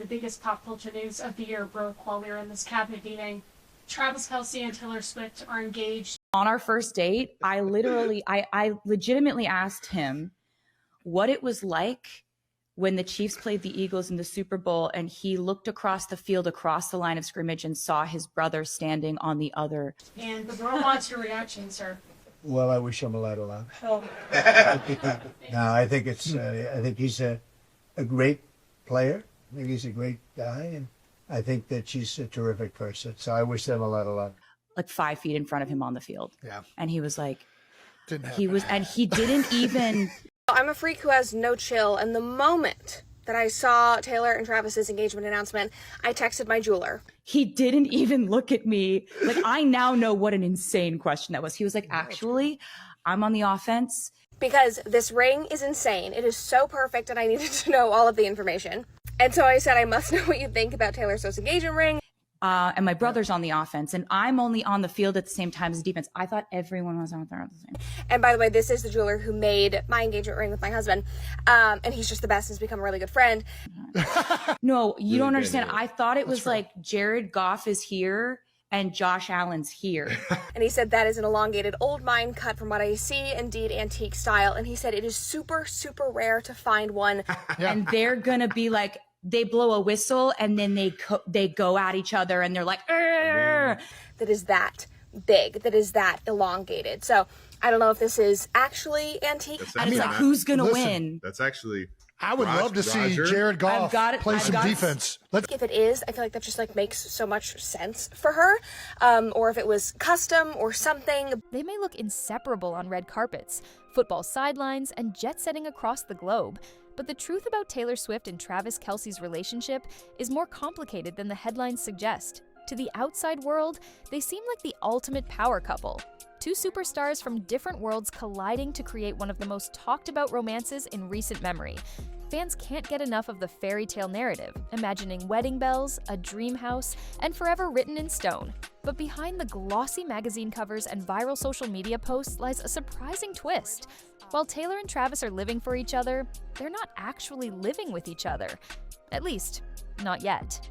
the biggest pop culture news of the year broke while we were in this cabinet meeting. Travis Kelce and Taylor Swift are engaged. On our first date, I legitimately asked him what it was like when the Chiefs played the Eagles in the Super Bowl and he looked across the field, across the line of scrimmage, and saw his brother standing on the other. And the world wants your reaction, sir. Well, I wish him a lot of luck. Oh. No, I think he's a great player. I think he's a great guy, and I think that she's a terrific person. So I wish them a lot of luck. Like 5 feet in front of him on the field. Yeah. And he was like, He didn't even. I'm a freak who has no chill, and the moment that I saw Taylor and Travis's engagement announcement, I texted my jeweler. He didn't even look at me. Like, I now know what an insane question that was. He was like, actually, I'm on the offense. Because this ring is insane. It is so perfect, and I needed to know all of the information. And so I said, I must know what you think about Taylor Swift's engagement ring. And my brother's on the offense, and I'm only on the field at the same time as defense. I thought everyone was out there at the same time. And by the way, this is the jeweler who made my engagement ring with my husband. And he's just the best. He's become a really good friend. No, you don't understand. I thought it was like Jared Goff is here and Josh Allen's here. And he said that is an elongated old mine cut from what I see, indeed antique style. And he said it is super, super rare to find one. And they're going to be like, they blow a whistle and then they go at each other and they're like, "Arr!" That is that big, that is that elongated. So I don't know if this is actually antique. And it's like, who's going to win? That's actually... I would love to see Jared Goff play some defense. If it is, I feel like that just like makes so much sense for her. Or if it was custom or something. They may look inseparable on red carpets, football sidelines, and jet setting across the globe. But the truth about Taylor Swift and Travis Kelce's relationship is more complicated than the headlines suggest. To the outside world, they seem like the ultimate power couple. Two superstars from different worlds colliding to create one of the most talked about romances in recent memory. Fans can't get enough of the fairy tale narrative, imagining wedding bells, a dream house, and forever written in stone. But behind the glossy magazine covers and viral social media posts lies a surprising twist. While Taylor and Travis are living for each other, they're not actually living with each other. At least, not yet.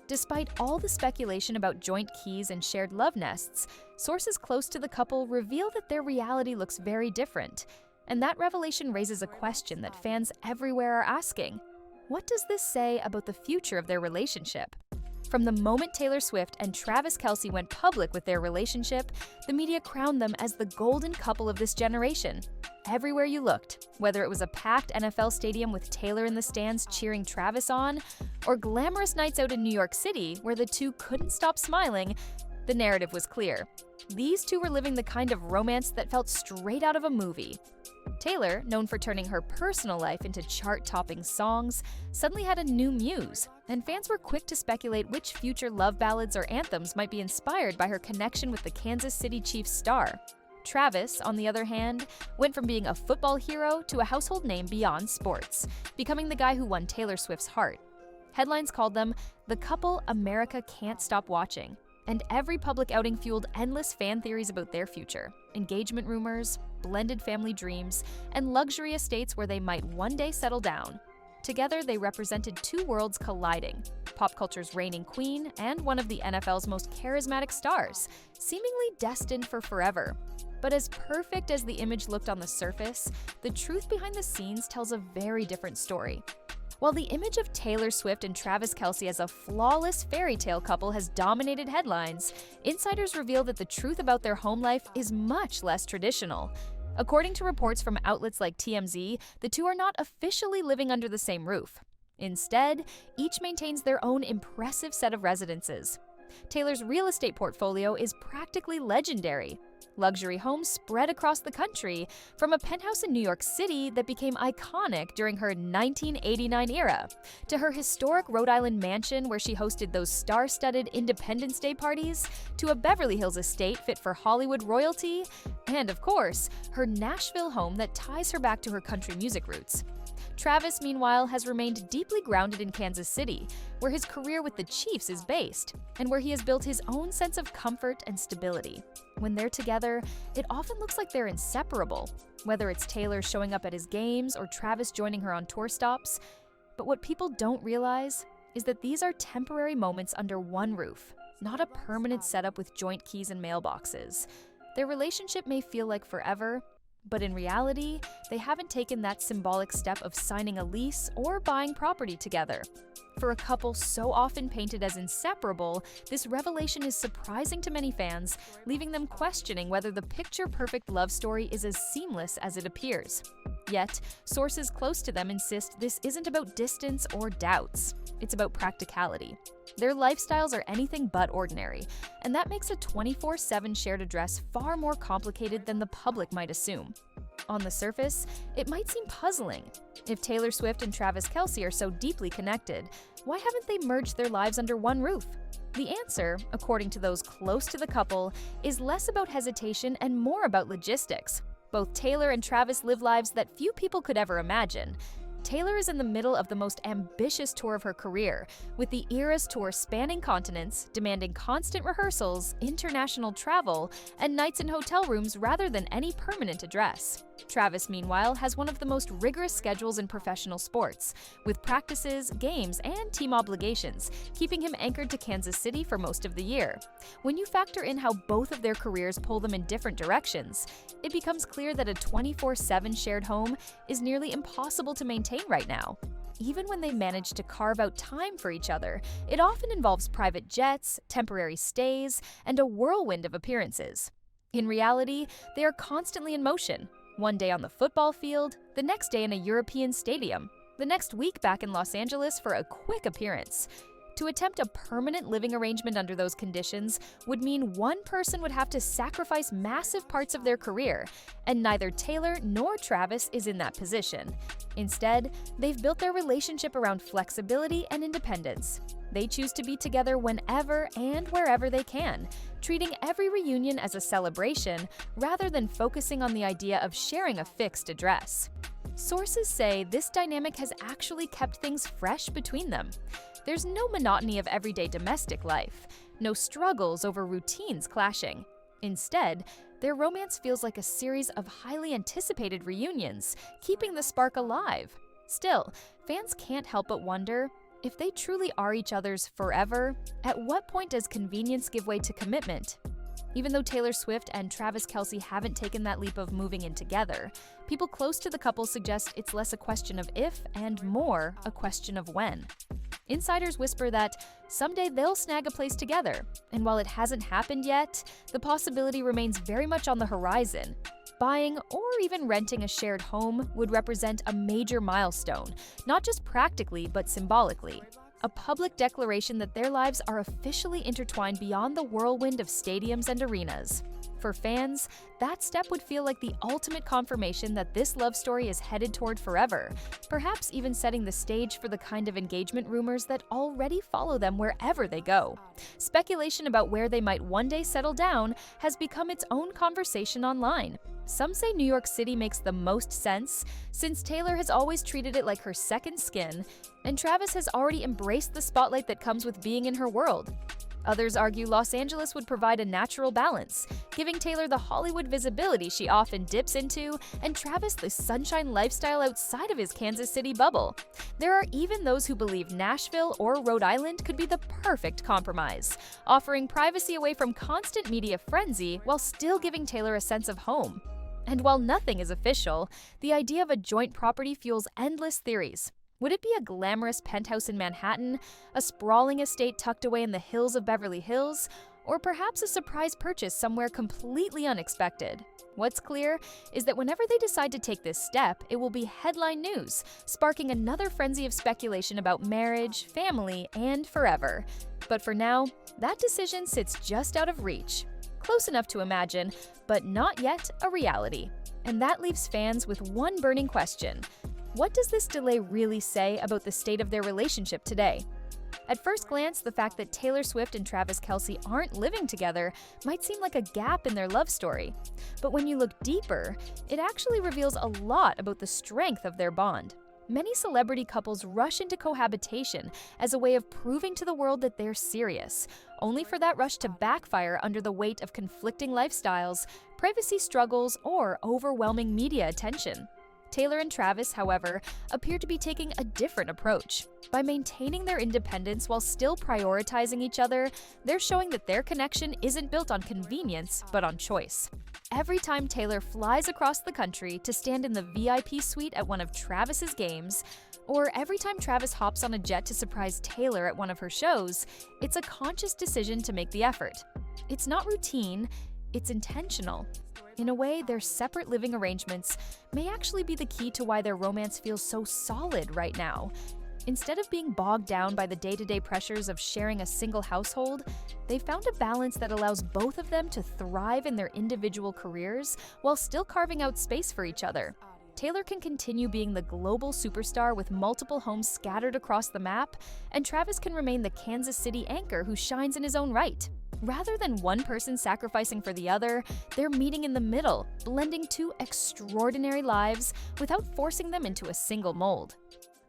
Despite all the speculation about joint keys and shared love nests, sources close to the couple reveal that their reality looks very different. And that revelation raises a question that fans everywhere are asking. What does this say about the future of their relationship? From the moment Taylor Swift and Travis Kelce went public with their relationship, the media crowned them as the golden couple of this generation. Everywhere you looked, whether it was a packed NFL stadium with Taylor in the stands cheering Travis on, or glamorous nights out in New York City where the two couldn't stop smiling, the narrative was clear. These two were living the kind of romance that felt straight out of a movie. Taylor, known for turning her personal life into chart-topping songs, suddenly had a new muse, and fans were quick to speculate which future love ballads or anthems might be inspired by her connection with the Kansas City Chiefs star. Travis, on the other hand, went from being a football hero to a household name beyond sports, becoming the guy who won Taylor Swift's heart. Headlines called them the couple America can't stop watching, and every public outing fueled endless fan theories about their future, engagement rumors, blended family dreams, and luxury estates where they might one day settle down. Together, they represented two worlds colliding, pop culture's reigning queen and one of the NFL's most charismatic stars, seemingly destined for forever. But as perfect as the image looked on the surface, the truth behind the scenes tells a very different story. While the image of Taylor Swift and Travis Kelce as a flawless fairy tale couple has dominated headlines, insiders reveal that the truth about their home life is much less traditional. According to reports from outlets like TMZ, the two are not officially living under the same roof. Instead, each maintains their own impressive set of residences. Taylor's real estate portfolio is practically legendary. Luxury homes spread across the country, from a penthouse in New York City that became iconic during her 1989 era, to her historic Rhode Island mansion where she hosted those star-studded Independence Day parties, to a Beverly Hills estate fit for Hollywood royalty, and of course, her Nashville home that ties her back to her country music roots. Travis, meanwhile, has remained deeply grounded in Kansas City, where his career with the Chiefs is based, and where he has built his own sense of comfort and stability. When they're together, it often looks like they're inseparable, whether it's Taylor showing up at his games or Travis joining her on tour stops. But what people don't realize is that these are temporary moments under one roof, not a permanent setup with joint keys and mailboxes. Their relationship may feel like forever, but in reality, they haven't taken that symbolic step of signing a lease or buying property together. For a couple so often painted as inseparable, this revelation is surprising to many fans, leaving them questioning whether the picture-perfect love story is as seamless as it appears. Yet, sources close to them insist this isn't about distance or doubts. It's about practicality. Their lifestyles are anything but ordinary, and that makes a 24/7 shared address far more complicated than the public might assume. On the surface, it might seem puzzling. If Taylor Swift and Travis Kelce are so deeply connected, why haven't they merged their lives under one roof? The answer, according to those close to the couple, is less about hesitation and more about logistics. Both Taylor and Travis live lives that few people could ever imagine. Taylor is in the middle of the most ambitious tour of her career, with the Eras Tour spanning continents, demanding constant rehearsals, international travel, and nights in hotel rooms rather than any permanent address. Travis, meanwhile, has one of the most rigorous schedules in professional sports, with practices, games, and team obligations, keeping him anchored to Kansas City for most of the year. When you factor in how both of their careers pull them in different directions, it becomes clear that a 24/7 shared home is nearly impossible to maintain right now. Even when they manage to carve out time for each other, it often involves private jets, temporary stays, and a whirlwind of appearances. In reality, they are constantly in motion. One day on the football field, the next day in a European stadium, the next week back in Los Angeles for a quick appearance. To attempt a permanent living arrangement under those conditions would mean one person would have to sacrifice massive parts of their career, and neither Taylor nor Travis is in that position. Instead, they've built their relationship around flexibility and independence. They choose to be together whenever and wherever they can, treating every reunion as a celebration rather than focusing on the idea of sharing a fixed address. Sources say this dynamic has actually kept things fresh between them. There's no monotony of everyday domestic life, no struggles over routines clashing. Instead, their romance feels like a series of highly anticipated reunions, keeping the spark alive. Still, fans can't help but wonder, if they truly are each other's forever, at what point does convenience give way to commitment? Even though Taylor Swift and Travis Kelce haven't taken that leap of moving in together, people close to the couple suggest it's less a question of if and more a question of when. Insiders whisper that someday they'll snag a place together, and while it hasn't happened yet, the possibility remains very much on the horizon. Buying or even renting a shared home would represent a major milestone, not just practically but symbolically. A public declaration that their lives are officially intertwined beyond the whirlwind of stadiums and arenas. For fans, that step would feel like the ultimate confirmation that this love story is headed toward forever, perhaps even setting the stage for the kind of engagement rumors that already follow them wherever they go. Speculation about where they might one day settle down has become its own conversation online. Some say New York City makes the most sense, since Taylor has always treated it like her second skin, and Travis has already embraced the spotlight that comes with being in her world. Others argue Los Angeles would provide a natural balance, giving Taylor the Hollywood visibility she often dips into, and Travis the sunshine lifestyle outside of his Kansas City bubble. There are even those who believe Nashville or Rhode Island could be the perfect compromise, offering privacy away from constant media frenzy while still giving Taylor a sense of home. And while nothing is official, the idea of a joint property fuels endless theories. Would it be a glamorous penthouse in Manhattan, a sprawling estate tucked away in the hills of Beverly Hills, or perhaps a surprise purchase somewhere completely unexpected? What's clear is that whenever they decide to take this step, it will be headline news, sparking another frenzy of speculation about marriage, family, and forever. But for now, that decision sits just out of reach. Close enough to imagine, but not yet a reality. And that leaves fans with one burning question. What does this delay really say about the state of their relationship today? At first glance, the fact that Taylor Swift and Travis Kelce aren't living together might seem like a gap in their love story. But when you look deeper, it actually reveals a lot about the strength of their bond. Many celebrity couples rush into cohabitation as a way of proving to the world that they're serious, only for that rush to backfire under the weight of conflicting lifestyles, privacy struggles, or overwhelming media attention. Taylor and Travis, however, appear to be taking a different approach. By maintaining their independence while still prioritizing each other, they're showing that their connection isn't built on convenience, but on choice. Every time Taylor flies across the country to stand in the VIP suite at one of Travis's games, or every time Travis hops on a jet to surprise Taylor at one of her shows, it's a conscious decision to make the effort. It's not routine, it's intentional. In a way, their separate living arrangements may actually be the key to why their romance feels so solid right now. Instead of being bogged down by the day-to-day pressures of sharing a single household, they found a balance that allows both of them to thrive in their individual careers while still carving out space for each other. Taylor can continue being the global superstar with multiple homes scattered across the map, and Travis can remain the Kansas City anchor who shines in his own right. Rather than one person sacrificing for the other, they're meeting in the middle, blending two extraordinary lives without forcing them into a single mold.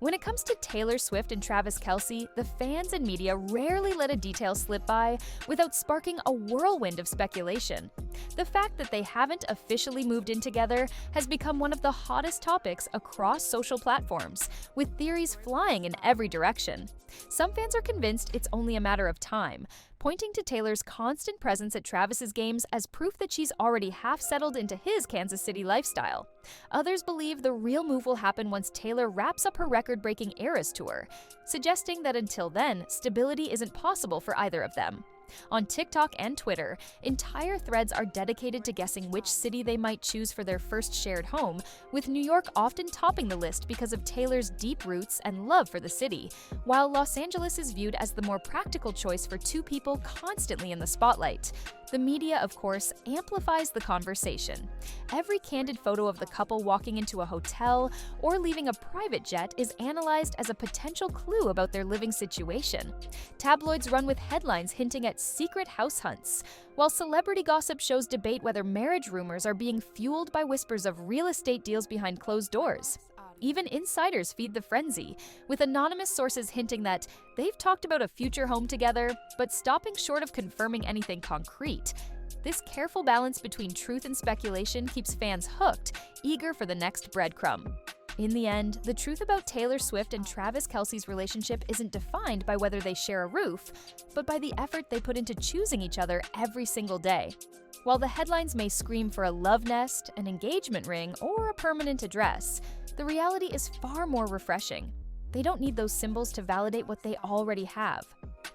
When it comes to Taylor Swift and Travis Kelce, the fans and media rarely let a detail slip by without sparking a whirlwind of speculation. The fact that they haven't officially moved in together has become one of the hottest topics across social platforms, with theories flying in every direction. Some fans are convinced it's only a matter of time, pointing to Taylor's constant presence at Travis's games as proof that she's already half settled into his Kansas City lifestyle. Others believe the real move will happen once Taylor wraps up her record-breaking Eras tour, suggesting that until then, stability isn't possible for either of them. On TikTok and Twitter, entire threads are dedicated to guessing which city they might choose for their first shared home, with New York often topping the list because of Taylor's deep roots and love for the city, while Los Angeles is viewed as the more practical choice for two people constantly in the spotlight. The media, of course, amplifies the conversation. Every candid photo of the couple walking into a hotel or leaving a private jet is analyzed as a potential clue about their living situation. Tabloids run with headlines hinting at secret house hunts, while celebrity gossip shows debate whether marriage rumors are being fueled by whispers of real estate deals behind closed doors. Even insiders feed the frenzy, with anonymous sources hinting that they've talked about a future home together, but stopping short of confirming anything concrete. This careful balance between truth and speculation keeps fans hooked, eager for the next breadcrumb. In the end, the truth about Taylor Swift and Travis Kelce's relationship isn't defined by whether they share a roof, but by the effort they put into choosing each other every single day. While the headlines may scream for a love nest, an engagement ring, or a permanent address, the reality is far more refreshing. They don't need those symbols to validate what they already have.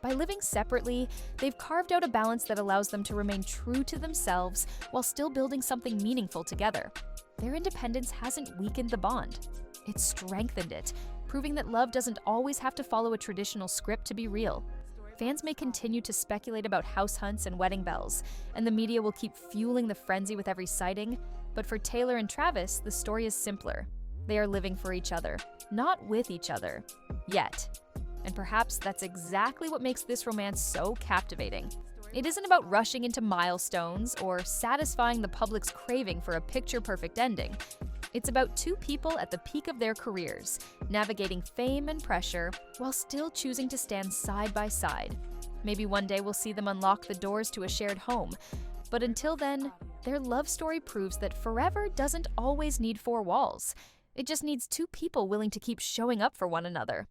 By living separately, they've carved out a balance that allows them to remain true to themselves while still building something meaningful together. Their independence hasn't weakened the bond. It's strengthened it, proving that love doesn't always have to follow a traditional script to be real. Fans may continue to speculate about house hunts and wedding bells, and the media will keep fueling the frenzy with every sighting, but for Taylor and Travis, the story is simpler. They are living for each other, not with each other. Yet. And perhaps that's exactly what makes this romance so captivating. It isn't about rushing into milestones or satisfying the public's craving for a picture-perfect ending. It's about two people at the peak of their careers, navigating fame and pressure while still choosing to stand side by side. Maybe one day we'll see them unlock the doors to a shared home, but until then, their love story proves that forever doesn't always need four walls. It just needs two people willing to keep showing up for one another.